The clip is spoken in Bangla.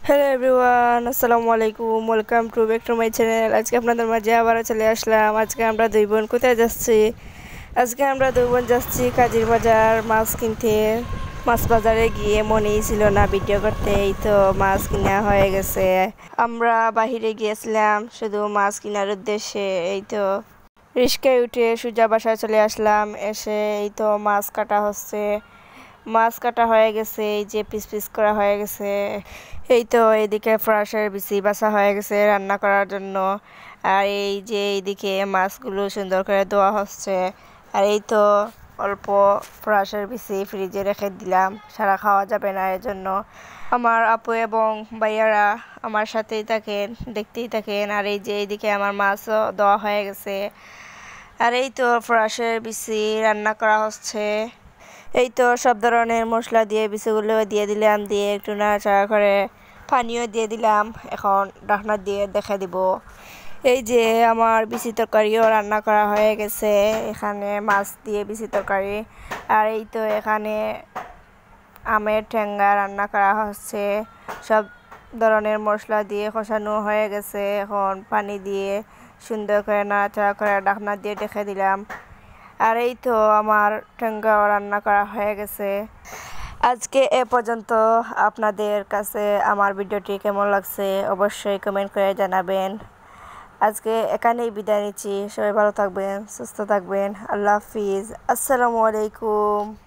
হ্যালো এভরিওয়ান, আসসালামু আলাইকুম। Welcome to back to my channel. আজকে আপনাদের মাঝে আবারও চলে আসলাম। আজকে আমরা দুই বোন কোথায় যাচ্ছি? আজকে আমরা দুই বোন যাচ্ছি কাজীর বাজার মাছ কিনতে। মাছ বাজারে গিয়ে মনেই ছিল না ভিডিও করতে, এই তো মাছ কিনা হয়ে গেছে। আমরা বাহিরে গিয়েছিলাম শুধু মাছ কেনার উদ্দেশ্যে। এই তো রিস্কায় উঠে সোজা বাসায় চলে আসলাম। এসে এই তো মাছ কাটা হচ্ছে। মাছ কাটা হয়ে গেছে, এই যে পিস পিস করা হয়ে গেছে। এই তো এইদিকে ফ্রাশের বিচি বাছা হয়ে গেছে রান্না করার জন্য। আর এই যে এইদিকে মাছগুলো সুন্দর করে ধোয়া হচ্ছে। আর এই তো অল্প ফ্রাশের বিচি ফ্রিজে রেখে দিলাম, সারা খাওয়া যাবে না, এর জন্য। আমার আপু এবং ভাইয়ারা আমার সাথেই থাকেন, দেখতেই থাকেন। আর এই যে এইদিকে আমার মাছও ধোয়া হয়ে গেছে। আর এই তো ফ্রাশের বিচি রান্না করা হচ্ছে। এই তো সব ধরনের মশলা দিয়ে বিচিগুলো দিয়ে দিলাম, দিয়ে একটু নাড়াচাড়া করে পানিও দিয়ে দিলাম। এখন ঢাকনা দিয়ে দেখে দিব। এই যে আমার বিচি তরকারিও রান্না করা হয়ে গেছে। এখানে মাছ দিয়ে বিচি তরকারি। আর এই তো এখানে আমের ঠ্যাঙ্গা রান্না করা হচ্ছে। সব ধরনের মশলা দিয়ে কষানো হয়ে গেছে। এখন পানি দিয়ে সুন্দর করে নাড়াচাড়া করে ঢাকনা দিয়ে ঢেকে দিলাম। আর এই তো আমার ঠ্যাঙ্গাও রান্না করা হয়ে গেছে। আজকে এ পর্যন্ত। আপনাদের কাছে আমার ভিডিওটি কেমন লাগছে অবশ্যই কমেন্ট করে জানাবেন। আজকে এখানেই বিদায় নিচ্ছি। সবাই ভালো থাকবেন, সুস্থ থাকবেন। আল্লাহ হাফিজ। আসসালামু আলাইকুম।